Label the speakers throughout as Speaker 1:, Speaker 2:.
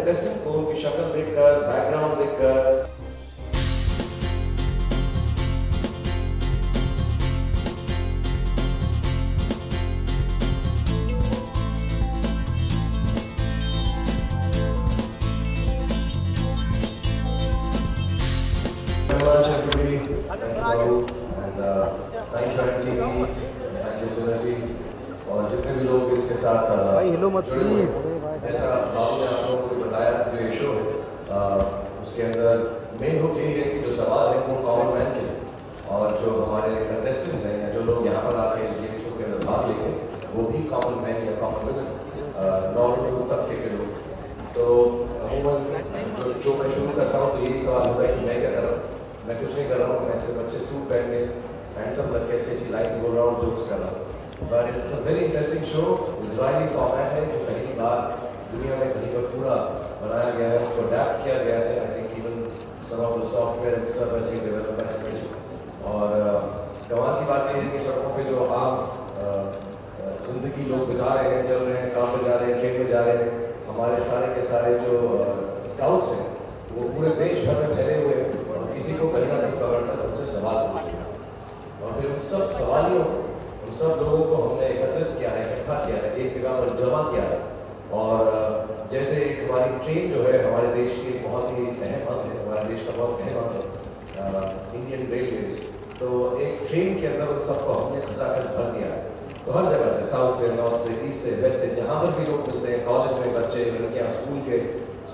Speaker 1: Contestant को उनकी शक्ल देखकर, बैकग्राउंड देखकर और जितने भी लोग इसके साथ जुड़े हुए हैं, जैसा बाबू ने आप लोगों को बताया कि जो ये शो है उसके अंदर मेन हुक यही है कि जो सवाल है वो कॉमन मैन के और जो हमारे कंटेस्टेंट्स हैं या जो लोग यहाँ पर आके इस गेम शो के अंदर भाग लेंगे वो भी कॉमन मैन या कॉमन वुमेन नॉर्मल तबके के लोग। तो अमूमन जो शो मैं शुरू करता हूँ तो यही सवाल होता है कि मैं क्या कर रहा हूँ। मैं कुछ नहीं कर रहा हूँ, मैं सिर्फ अच्छे सूट पहन के हैंडसम लग के अच्छी अच्छी लाइन्स बोल रहा हूँ, जोक्स कर रहा हूँ। But it's a very interesting show. Israeli format है जो पहली बार दुनिया में कहीं पर पूरा बनाया गया है, उसको अडैप्ट किया गया है। I think even some of the software and stuff has been developed by special. और कमाल की बात यह है कि सड़कों पे जो आम जिंदगी लोग बिता रहे हैं, चल रहे हैं, काम पे जा रहे हैं, ट्रेन में जा रहे हैं, हमारे सारे के सारे जो स्काउट्स हैं वो पूरे देश भर में फैले हुए हैं और किसी को कहीं ना कहीं पकड़कर उनसे सवाल पूछते हैं और फिर उन सब सवालियों को, उन सब लोगों को हमने एकत्रित किया है, इकट्ठा किया है, एक जगह पर जमा किया है। और जैसे एक हमारी ट्रेन जो है हमारे देश की बहुत ही अहम अंग है, हमारे देश का बहुत अहम अंग है इंडियन रेलवेज। तो एक ट्रेन के अंदर उन सबको हमने खचाकर भर दिया है। तो हर जगह से, साउथ से, नॉर्थ से, ईस्ट से, वेस्ट से, जहाँ पर भी लोग मिलते हैं, कॉलेज में बच्चे, लड़कियाँ, स्कूल के,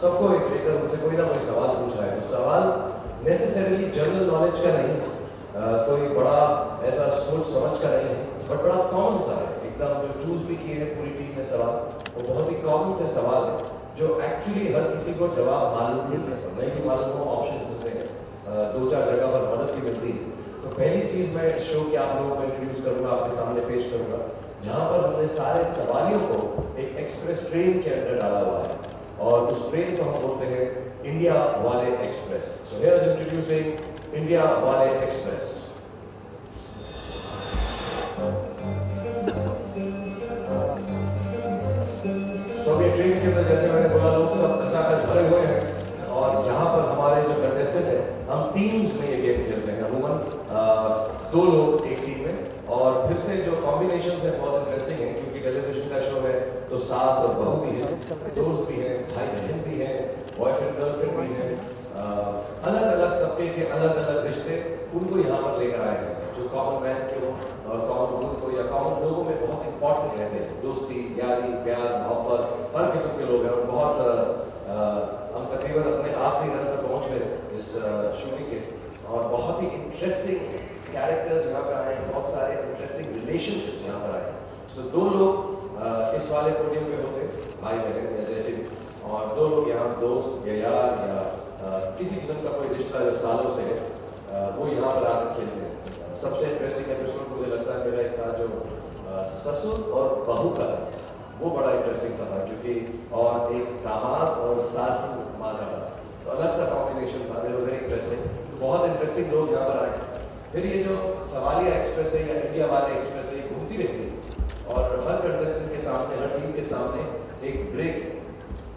Speaker 1: सबको एक लेकर उनसे कोई ना कोई सवाल पूछ रहा है। तो सवाल नेसेसरीली जनरल नॉलेज का नहीं है, कोई बड़ा ऐसा सोच समझ का नहीं है, बट बड़ा कॉमन सा है। एकदम जो चूज भी किए हैं पूरी टीम ने सवाल, वो बहुत ही कॉमन से सवाल है जो एक्चुअली हर किसी को जवाब मालूम नहीं भी मालूम हो, ऑप्शंस मिलते हैं, दो चार जगह पर मदद भी मिलती है। तो पहली चीज मैं इस शो के आप लोगों को इंट्रोड्यूस करूंगा, आपके सामने पेश करूंगा, जहां पर हमने सारे सवालियों को एक एक्सप्रेस ट्रेन के अंदर डाला हुआ है और उस ट्रेन को हम बोलते हैं इंडिया वाले express. So here is introducing India वाले एक्सप्रेस। ट्रेन के अंदर जैसे मैंने बोला लोग सब खचाखच भरे हुए हैं और यहाँ पर हमारे जो कंटेस्टेंट हैं, हम टीम्स में ये गेम खेलते हैं। अमूमन 2 लोग एक टीम में, और फिर से जो कॉम्बिनेशन है बहुत इंटरेस्टिंग है क्योंकि टेलीविजन का शो है तो सास और बहू भी है, दोस्त भी है, भाई बहन भी है, बॉयफ्रेंड गर्लफ्रेंड भी है, अलग अलग तबके के अलग अलग रिश्ते उनको यहाँ पर लेकर आए हैं जो कॉमन मैन के हो और कॉमन वुमन को या कॉमन लोगों में बहुत इंपॉर्टेंट रहते हैं। दोस्ती, यारी, प्यार, मोहब्बत, हर किस्म के लोग हैं और बहुत हम तकरीबन अपने आखिरी रन पर पहुंच गए इस शूटिंग के और बहुत ही इंटरेस्टिंग कैरेक्टर्स यहाँ पर आए, बहुत सारे इंटरेस्टिंग रिलेशनशिप्स यहाँ पर आए। सो 2 लोग इस वाले पोडियम पे होते, भाई बहन या जैसे, और 2 लोग यहाँ दोस्त या यार या किसी किस्म का कोई रिश्ता जो सालों से है वो यहाँ पर आकर खेलते हैं। सबसे इंटरेस्टिंग एपिसोड मुझे लगता है मेरा एक था जो ससुर और बहू का था, वो बड़ा इंटरेस्टिंग सा था क्योंकि, और एक दामाद और सास माँ का था, तो अलग सा कॉम्बिनेशन था, वेरी इंटरेस्टिंग। बहुत इंटरेस्टिंग लोग यहाँ पर आए। फिर ये जो सवालिया एक्सप्रेस है या इंडिया वाले एक्सप्रेस है, ये घूमती रहती है और हर कंटेस्टेंट के सामने, हर टीम के सामने एक ब्रेक है,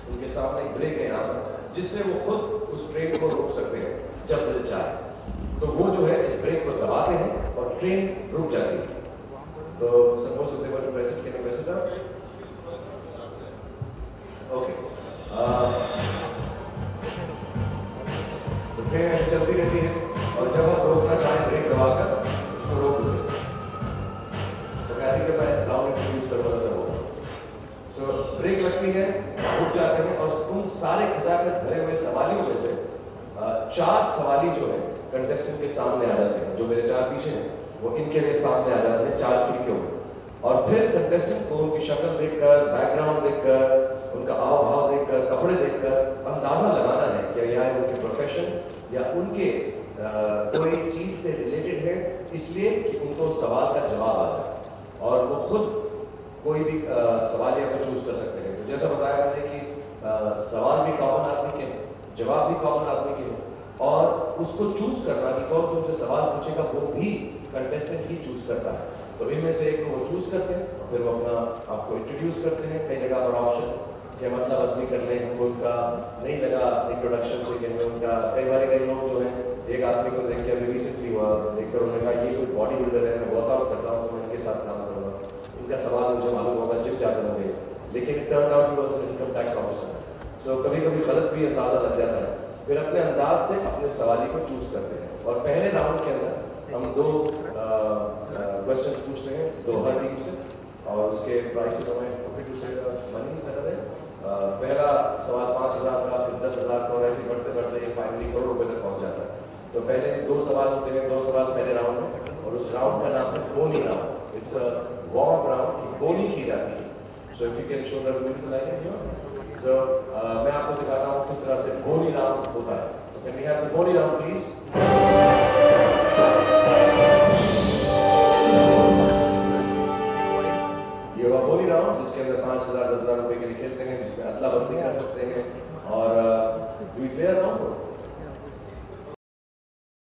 Speaker 1: उनके सामने एक ब्रेक है यहाँ पर जिससे वो खुद उस ट्रेन को रोक सकते हैं जब दिल चाहे। तो वो जो है इस ब्रेक को दबाते हैं और ट्रेन रुक जाती है। तो suppose they want to press it, can you press it out? Okay, तो ट्रेन ऐसे चलती रहती है और जब आप रोकना चाहें ब्रेक दबाकर उसको रोक दो। तो मैं आई थिंक मैं राउंड इंट्रोड्यूस करूँगा सर वो। सो ब्रेक लगती है, रुक जाते हैं और उन सारे खचाखच भरे हुए सवालियों में से 4 सवाली जो है कंटेस्टेंट के सामने आ जाते हैं। जो मेरे 4 पीछे हैं वो इनके लिए सामने आ जाते हैं 4 खिड़कियों में, और फिर कंटेस्टेंट को उनकी शक्ल देखकर, बैकग्राउंड देखकर, उनका हाव भाव देखकर, कपड़े देखकर अंदाजा लगाना है कि यह उनके प्रोफेशन या उनके कोई चीज से रिलेटेड है, इसलिए कि उनको सवाल का जवाब आ जाए और वो खुद कोई भी सवालिया को चूज कर सकते हैं। तो जैसा बताया मैंने कि सवाल भी कॉमन आदमी के, जवाब भी कॉमन आदमी के, और उसको चूज करना कि कौन तुमसे सवाल पूछेगा वो भी कंटेस्टेंट ही चूज करता है। तो इनमें से एक को वो चूज करते हैं और फिर वो अपना आपको इंट्रोड्यूस करते हैं। कई जगह पर ऑप्शन कि हम अदला बदली कर लें, हमको उनका नहीं लगा इंट्रोडक्शन से कि हमें उनका कई लोग जो हैं, एक आदमी को देख के अभी रिसेंटली हुआ, देखकर उन्होंने कहा ये कोई बॉडी बिल्डर है, मैं वर्कआउट करता हूँ तो मैं इनके साथ काम करूँगा। इनका सवाल मुझे मालूम होगा, जिम जाते होंगे, लेकिन it turn out he was an income tax officer. So कभी कभी गलत भी अंदाजा लग जाता है, फिर अपने अंदाज से अपने सवाली को चूज करते हैं। और पहले राउंड के अंदर हम 2 क्वेश्चन पूछते हैं, 2 हर टीम से, और उसके प्राइसेस हमें टू से मनी स्टार्ट है। पहला सवाल 5,000 का, फिर 10,000 का, और ऐसे बढ़ते बढ़ते ये फाइनली करोड़ रुपए तक पहुंच जाता है। तो पहले 2 सवाल होते हैं, 2 सवाल पहले राउंड में, और उस राउंड का नाम है बोनी round. It's a warm up round की बोनी की जाती है। So if you can show the beautiful line. So मैं आपको दिखाता हूँ किस तरह से बोनी राउंड होता है। तो can we have the bony round please. ये हुआ बोनी राउंड, जिसके अंदर 5,000 10,000 रुपए के लिए खेलते हैं, जिसमें अदला बदली कर सकते हैं।